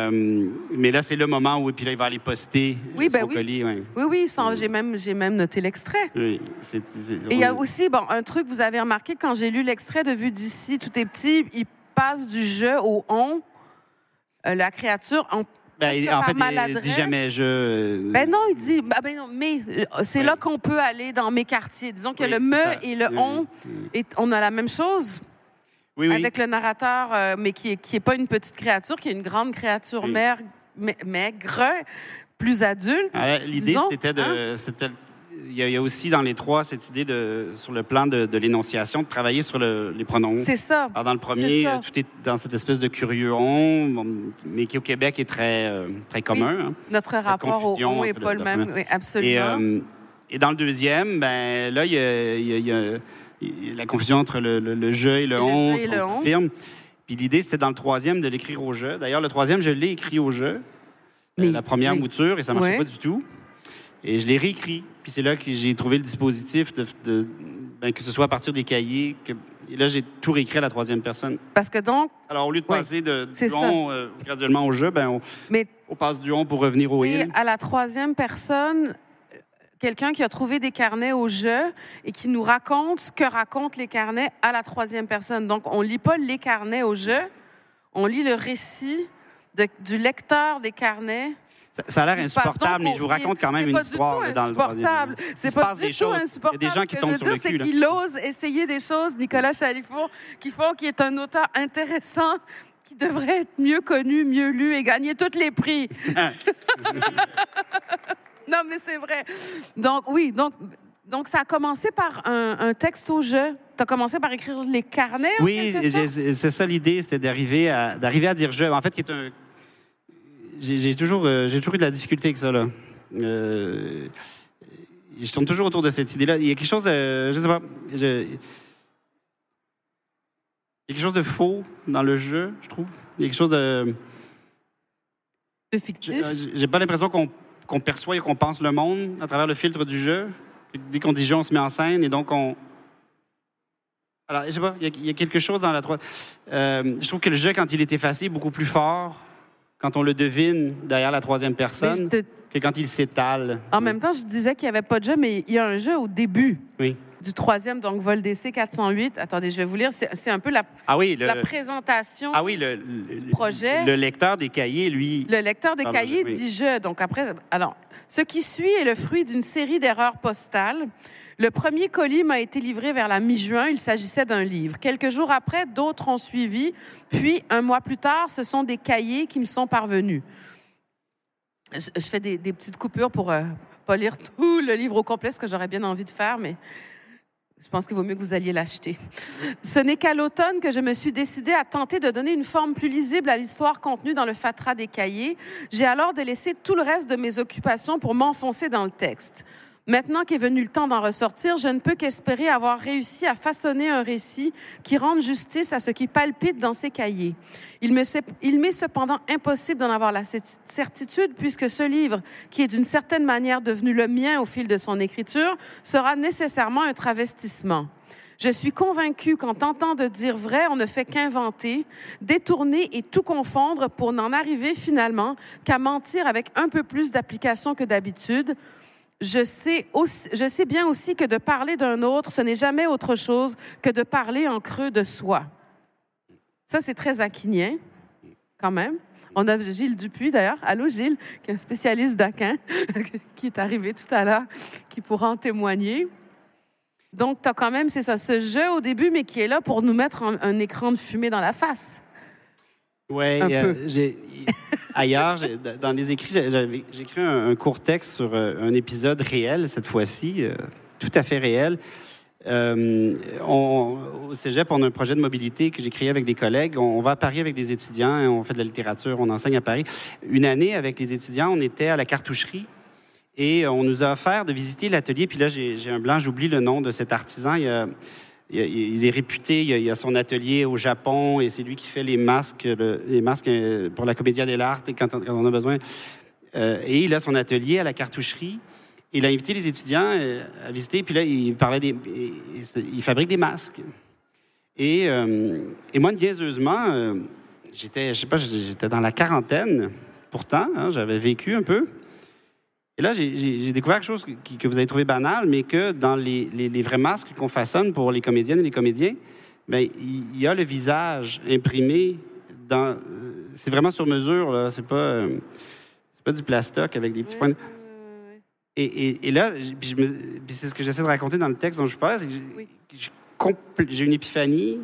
[SPEAKER 3] là, c'est le moment où puis là, il va aller poster son colis.
[SPEAKER 2] Oui, j'ai même noté l'extrait.
[SPEAKER 3] Oui.
[SPEAKER 2] Et il y a aussi, un truc, vous avez remarqué, quand j'ai lu l'extrait de Vue d'ici, tout est petit, il passe du je au on. La créature, en fait, il dit jamais je. Non, il dit. Mais c'est là qu'on peut aller dans mes quartiers. Disons que le me et le on, on a la même chose.
[SPEAKER 3] Oui.
[SPEAKER 2] Avec le narrateur, mais qui est pas une petite créature, qui est une grande créature maigre, plus adulte.
[SPEAKER 3] L'idée, c'était il y a aussi dans les trois cette idée sur le plan de l'énonciation, de travailler sur les pronoms.
[SPEAKER 2] C'est ça.
[SPEAKER 3] Alors dans le premier, tout est dans cette espèce de curieux on, mais qui au Québec est très, très commun. Hein.
[SPEAKER 2] Notre rapport au on n'est pas le même, oui, absolument.
[SPEAKER 3] Et dans le deuxième, là, il y a la confusion entre le je et le on, on s'affirme. Puis l'idée, c'était dans le troisième de l'écrire au je. D'ailleurs, le troisième, je l'ai écrit au je, la première mouture, et ça ne marchait pas du tout. Et je l'ai réécrit. Puis c'est là que j'ai trouvé le dispositif que ce soit à partir des cahiers. Et là, j'ai tout réécrit à la troisième personne.
[SPEAKER 2] Parce que donc...
[SPEAKER 3] Alors, au lieu de passer du on graduellement au je, on passe du on pour revenir au il.
[SPEAKER 2] À la troisième personne, quelqu'un qui a trouvé des carnets au je et qui nous raconte ce que racontent les carnets à la troisième personne. Donc, on ne lit pas les carnets au je, on lit le récit du lecteur des carnets.
[SPEAKER 3] Ça a l'air insupportable, mais je vous raconte quand même une histoire dans le troisième.
[SPEAKER 2] C'est pas du tout insupportable.
[SPEAKER 3] Il y a des gens qui tombent sur le cul.
[SPEAKER 2] C'est qu'il ose essayer des choses, Nicolas Chalifour, qui est un auteur intéressant, qui devrait être mieux connu, mieux lu et gagner tous les prix. Non, mais c'est vrai. Donc ça a commencé par un texte au jeu. Tu as commencé par écrire les carnets, en quelque sorte?
[SPEAKER 3] C'est ça l'idée, c'était d'arriver à dire je. En fait, qui est un... J'ai toujours eu de la difficulté avec ça, là. Je tourne toujours autour de cette idée-là. Il y a quelque chose de... Je sais pas. Il y a quelque chose de faux dans le jeu, je trouve. Il y a quelque chose de...
[SPEAKER 2] De fictif?
[SPEAKER 3] J'ai pas l'impression qu'on perçoit et qu'on pense le monde à travers le filtre du jeu. Dès qu'on dit jeu, on se met en scène et donc on... Alors, je sais pas, il y a quelque chose dans la... je trouve que le jeu, quand il est effacé, est beaucoup plus fort quand on le devine derrière la troisième personne que quand il s'étale.
[SPEAKER 2] En même temps, je disais qu'il n'y avait pas de jeu, mais il y a un jeu au début du troisième, donc Vol DC 408. Attendez, je vais vous lire. C'est un peu la présentation du projet.
[SPEAKER 3] Le lecteur des cahiers, lui...
[SPEAKER 2] Le lecteur des cahiers dit « je ». Donc après, alors, ce qui suit est le fruit d'une série d'erreurs postales. Le premier colis m'a été livré vers la mi-juin. Il s'agissait d'un livre. Quelques jours après, d'autres ont suivi. Puis, un mois plus tard, ce sont des cahiers qui me sont parvenus. Je fais des petites coupures pour pas lire tout le livre au complet, ce que j'aurais bien envie de faire, mais je pense qu'il vaut mieux que vous alliez l'acheter. Ce n'est qu'à l'automne que je me suis décidée à tenter de donner une forme plus lisible à l'histoire contenue dans le fatras des cahiers. J'ai alors délaissé tout le reste de mes occupations pour m'enfoncer dans le texte. Maintenant qu'est venu le temps d'en ressortir, je ne peux qu'espérer avoir réussi à façonner un récit qui rende justice à ce qui palpite dans ces cahiers. Il m'est cependant impossible d'en avoir la certitude puisque ce livre, qui est d'une certaine manière devenu le mien au fil de son écriture, sera nécessairement un travestissement. Je suis convaincue qu'en tentant de dire vrai, on ne fait qu'inventer, détourner et tout confondre pour n'en arriver finalement qu'à mentir avec un peu plus d'application que d'habitude. je sais bien aussi que de parler d'un autre, ce n'est jamais autre chose que de parler en creux de soi. Ça, c'est très aquinien, quand même. On a Gilles Dupuis, d'ailleurs. Allô, Gilles, qui est un spécialiste d'Aquin, qui est arrivé tout à l'heure, qui pourra en témoigner. Donc, tu as quand même, c'est ça, ce jeu au début, mais qui est là pour nous mettre un écran de fumée dans la face.
[SPEAKER 3] Oui, ailleurs, dans les écrits, j'ai écrit un court texte sur un épisode réel, cette fois-ci, tout à fait réel. Au Cégep, on a un projet de mobilité que j'ai créé avec des collègues. On va à Paris avec des étudiants, on fait de la littérature, on enseigne à Paris. Une année, avec les étudiants, on était à la cartoucherie et on nous a offert de visiter l'atelier. Puis là, j'ai un blanc, j'oublie le nom de cet artisan. Il est réputé, il a son atelier au Japon et c'est lui qui fait les masques pour la Commedia dell'arte quand on a besoin. Et il a son atelier à la cartoucherie. Il a invité les étudiants à visiter, puis là, il fabrique des masques. Et moi, niaiseusement, j'étais dans la quarantaine, pourtant, hein, j'avais vécu un peu. Et là, j'ai découvert quelque chose que vous avez trouvé banal, mais que dans les vrais masques qu'on façonne pour les comédiennes et les comédiens, bien, il y a le visage imprimé dans... C'est vraiment sur mesure, là. C'est pas du plastoc avec des petits points... Et là, puis c'est ce que j'essaie de raconter dans le texte dont je parle, c'est que j'ai une épiphanie.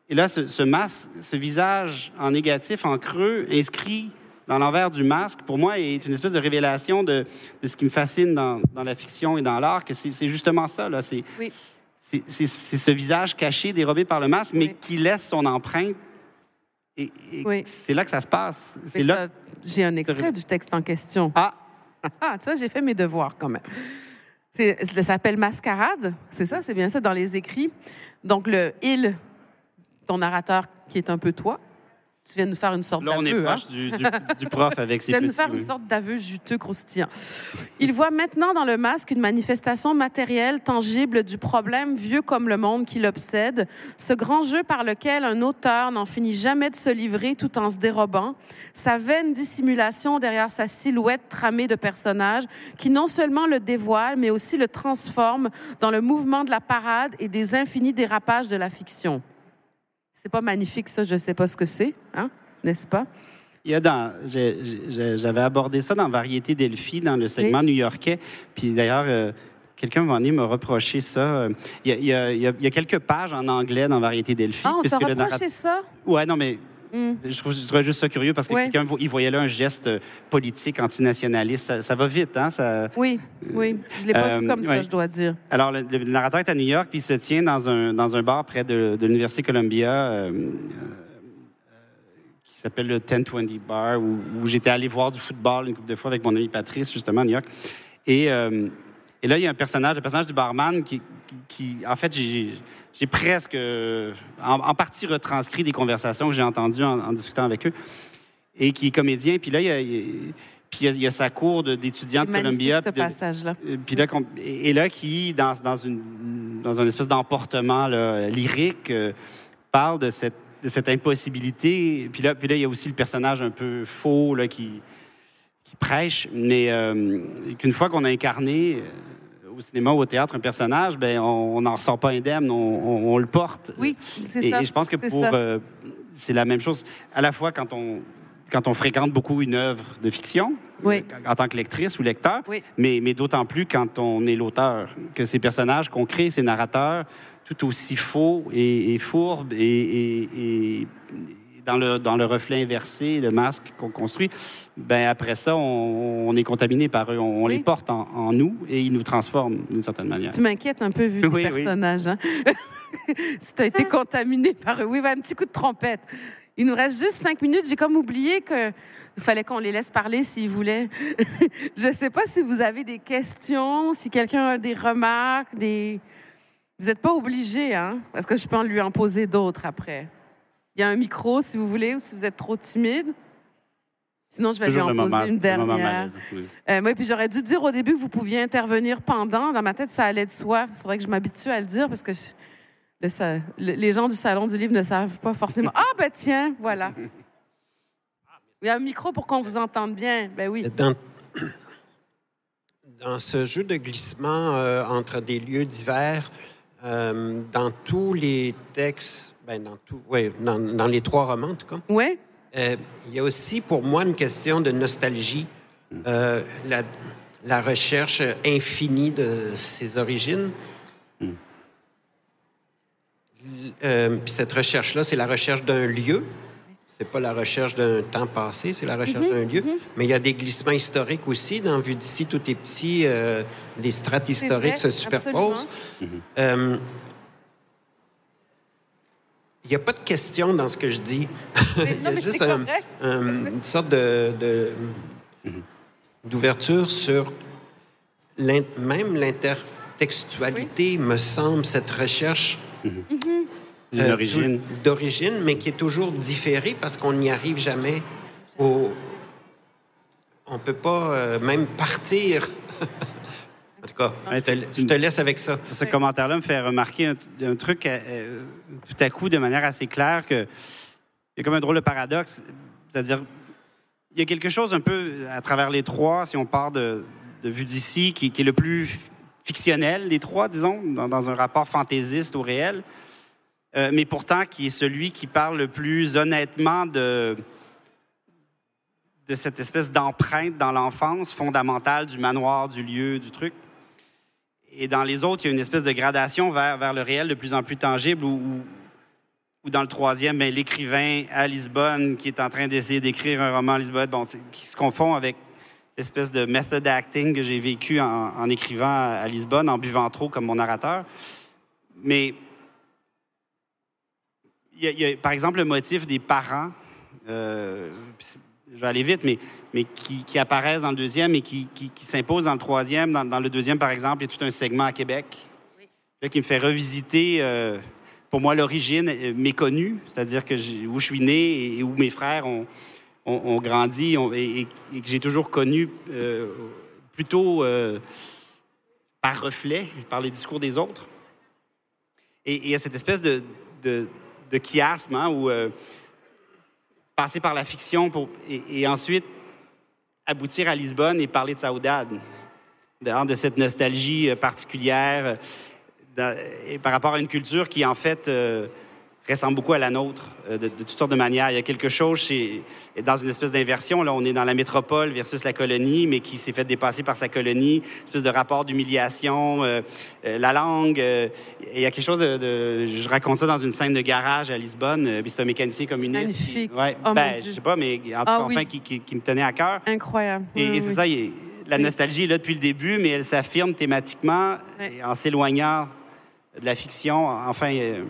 [SPEAKER 3] Et là, ce masque, ce visage en négatif, en creux, inscrit dans l'envers du masque, pour moi, est une espèce de révélation de ce qui me fascine dans la fiction et dans l'art, que c'est justement ça, là. C'est ce visage caché, dérobé par le masque, mais qui laisse son empreinte. Et c'est là que ça se passe.
[SPEAKER 2] J'ai un extrait du texte en question. Ah, tu vois, j'ai fait mes devoirs quand même. Ça s'appelle Mascarade, c'est ça, c'est bien ça, dans les écrits. Donc, ton narrateur qui est un peu toi, tu viens de nous faire une sorte d'aveu.
[SPEAKER 3] Là, on est proche du prof avec ses petits...
[SPEAKER 2] Tu viens de nous faire une sorte d'aveu juteux, croustillant. Il voit maintenant dans le masque une manifestation matérielle, tangible du problème vieux comme le monde qui l'obsède, ce grand jeu par lequel un auteur n'en finit jamais de se livrer tout en se dérobant, sa vaine dissimulation derrière sa silhouette tramée de personnages qui non seulement le dévoile, mais aussi le transforme dans le mouvement de la parade et des infinis dérapages de la fiction. C'est pas magnifique, ça, je sais pas ce que c'est, hein? N'est-ce pas?
[SPEAKER 3] J'avais abordé ça dans Variété Delphi, dans le segment new-yorkais. Puis d'ailleurs, quelqu'un m'en m'a reproché ça. Il y a quelques pages en anglais dans Variété Delphi.
[SPEAKER 2] Ah, on t'a reproché ça?
[SPEAKER 3] Ouais, non, mais je trouverais juste ça curieux parce que quelqu'un il voyait là un geste politique antinationaliste. Ça va vite, hein?
[SPEAKER 2] Oui, je l'ai pas vu comme ça, je dois dire.
[SPEAKER 3] Alors, le narrateur est à New York, puis il se tient dans un bar près de l'Université Columbia qui s'appelle le 1020 Bar, où j'étais allé voir du football une couple de fois avec mon ami Patrice, justement, à New York. Et là, il y a le personnage du barman qui en fait, j'ai presque, en partie, retranscrit des conversations que j'ai entendues en discutant avec eux, et qui est comédien. Puis là, il y a sa cour d'étudiants de Columbia.
[SPEAKER 2] Ce passage-là.
[SPEAKER 3] Puis là, et là, qui, dans un espèce d'emportement là, lyrique, parle de cette impossibilité. Puis là, il y a aussi le personnage un peu faux là, qui prêche, mais qu'une fois qu'on a incarné... au cinéma ou au théâtre, un personnage, ben on n'en ressort pas indemne, on le porte.
[SPEAKER 2] Oui, c'est ça.
[SPEAKER 3] Et je pense que c'est la même chose, à la fois quand on fréquente beaucoup une œuvre de fiction, en tant que lectrice ou lecteur, mais d'autant plus quand on est l'auteur, que ces personnages qu'on crée, ces narrateurs, tout aussi faux et fourbes et dans le reflet inversé, le masque qu'on construit, ben après ça, on est contaminé par eux. On les porte en nous et ils nous transforment d'une certaine manière.
[SPEAKER 2] Tu m'inquiètes un peu vu le personnage. Hein? Si tu as été contaminé par eux. Oui, un petit coup de trompette. Il nous reste juste 5 minutes. J'ai comme oublié qu'il fallait qu'on les laisse parler s'ils voulaient. Je ne sais pas si vous avez des questions, si quelqu'un a des remarques, Vous n'êtes pas obligés, hein? Parce que je peux lui en poser d'autres après. Il y a un micro, si vous voulez, ou si vous êtes trop timide. Sinon, je vais lui en poser une dernière. Oui, puis j'aurais dû dire au début que vous pouviez intervenir pendant. Dans ma tête, ça allait de soi. Il faudrait que je m'habitue à le dire parce que les gens du Salon du Livre ne savent pas forcément. Ah, ben tiens, voilà. Il y a un micro pour qu'on vous entende bien. Ben oui.
[SPEAKER 4] dans ce jeu de glissement entre des lieux divers, dans tous les textes, dans les 3 romans, en tout cas,
[SPEAKER 2] Oui.
[SPEAKER 4] il y a aussi, pour moi, une question de nostalgie. La recherche infinie de ses origines. Puis cette recherche-là, c'est la recherche d'un lieu. C'est pas la recherche d'un temps passé, c'est la recherche d'un lieu. Mais il y a des glissements historiques aussi. Dans Vue d'ici, tout est petit. Les strates historiques se superposent. Il n'y a pas de question dans ce que je dis. Il y a juste une sorte d'ouverture sur même l'intertextualité, me semble, cette recherche d'origine, mais qui est toujours différée parce qu'on n'y arrive jamais. On ne peut pas même partir. En tout cas, je te laisse avec ça.
[SPEAKER 3] Ce commentaire-là me fait remarquer un truc tout à coup de manière assez claire que il y a comme un drôle de paradoxe. C'est-à-dire, il y a quelque chose un peu à travers les 3, si on part de Vue d'ici, qui est le plus fictionnel des 3, disons, dans un rapport fantaisiste au réel, mais pourtant qui est celui qui parle le plus honnêtement de cette espèce d'empreinte dans l'enfance fondamentale du manoir, du lieu, du truc. Et dans les autres, il y a une espèce de gradation vers le réel de plus en plus tangible, ou dans le 3e, l'écrivain à Lisbonne qui est en train d'essayer d'écrire un roman à Lisbonne, qui se confond avec l'espèce de method acting que j'ai vécu en écrivant à Lisbonne, en buvant trop comme mon narrateur. Mais il y a, par exemple, le motif des parents, je vais aller vite, mais qui apparaissent dans le 2e et qui s'imposent dans le 3e. Dans le 2e, par exemple, il y a tout un segment à Québec là, qui me fait revisiter, pour moi, l'origine méconnue, c'est-à-dire que où je suis né et où mes frères ont grandi et que j'ai toujours connu plutôt par reflet, par les discours des autres. Et il y a cette espèce de chiasme, hein, où passer par la fiction et ensuite aboutir à Lisbonne et parler de Saudade, de cette nostalgie particulière et par rapport à une culture qui, en fait, ressemble beaucoup à la nôtre, de toutes sortes de manières. Il y a quelque chose dans une espèce d'inversion. Là, on est dans la métropole versus la colonie, mais qui s'est fait dépasser par sa colonie. Une espèce de rapport d'humiliation. La langue. Il y a quelque chose je raconte ça dans une scène de garage à Lisbonne. C'est un mécanicien communiste.
[SPEAKER 2] Magnifique.
[SPEAKER 3] Ouais,
[SPEAKER 2] oh, mon Dieu.
[SPEAKER 3] je sais pas, mais en tout cas, enfin, qui me tenait à cœur.
[SPEAKER 2] Incroyable.
[SPEAKER 3] Et c'est ça, la nostalgie est là depuis le début, mais elle s'affirme thématiquement en s'éloignant de la fiction. Enfin...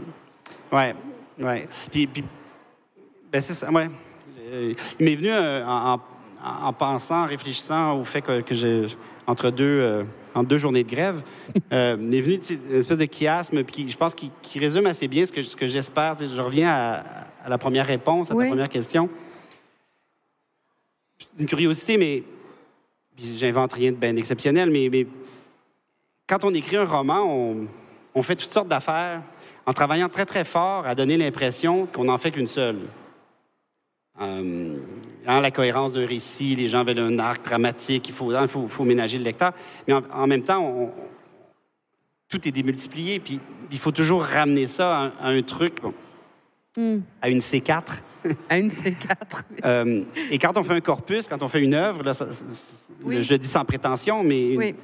[SPEAKER 3] Ouais. Puis c'est ça, ouais. Il m'est venu en pensant, en réfléchissant au fait que j'ai, entre deux journées de grève, m'est venu une espèce de chiasme, puis je pense qu'il résume assez bien ce que j'espère. Je reviens à la première réponse, à ta première question. Une curiosité, mais j'invente rien de bien exceptionnel, mais quand on écrit un roman, on fait toutes sortes d'affaires en travaillant très, très fort à donner l'impression qu'on n'en fait qu'une seule. La cohérence d'un récit, les gens veulent un arc dramatique, il faut ménager le lecteur. Mais en même temps, tout est démultiplié, puis il faut toujours ramener ça à un truc, à une C4.
[SPEAKER 2] À une C4.
[SPEAKER 3] Et quand on fait un corpus, quand on fait une œuvre, là, je le dis sans prétention, mais...
[SPEAKER 2] Oui.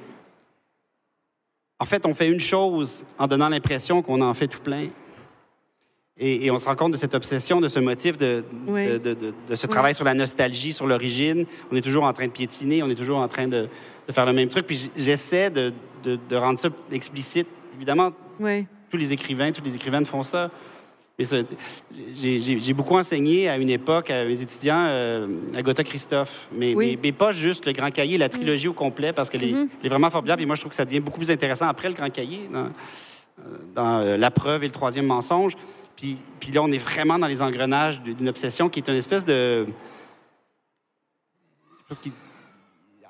[SPEAKER 3] En fait, on fait une chose en donnant l'impression qu'on en fait tout plein. Et on se rend compte de cette obsession, de ce motif, de ce travail sur la nostalgie, sur l'origine. On est toujours en train de piétiner, on est toujours en train de faire le même truc. Puis j'essaie de rendre ça explicite. Évidemment, tous les écrivains, toutes les écrivaines font ça. Mais j'ai beaucoup enseigné à une époque à mes étudiants Agatha Christophe, mais pas juste le Grand Cahier, la trilogie au complet, parce qu'elle est vraiment formidable. Et moi, je trouve que ça devient beaucoup plus intéressant après le Grand Cahier, dans La preuve et le troisième mensonge. Puis là, on est vraiment dans les engrenages d'une obsession qui est une espèce de...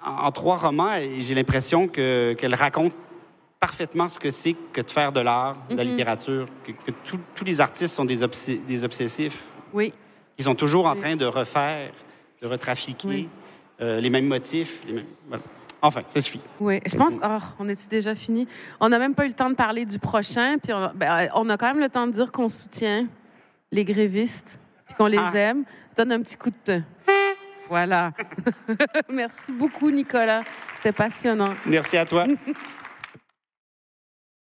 [SPEAKER 3] En 3 romans, j'ai l'impression qu'elle raconte parfaitement ce que c'est que de faire de l'art, de la littérature, que tous les artistes sont des obsessifs.
[SPEAKER 2] Oui.
[SPEAKER 3] Ils sont toujours en train de refaire, de retrafiquer les mêmes motifs. Voilà. Enfin, ça suffit.
[SPEAKER 2] Oui, je pense on est-tu déjà fini? On n'a même pas eu le temps de parler du prochain, puis on a quand même le temps de dire qu'on soutient les grévistes, puis qu'on les aime. Donne un petit coup de... Voilà. Merci beaucoup, Nicolas. C'était passionnant.
[SPEAKER 3] Merci à toi.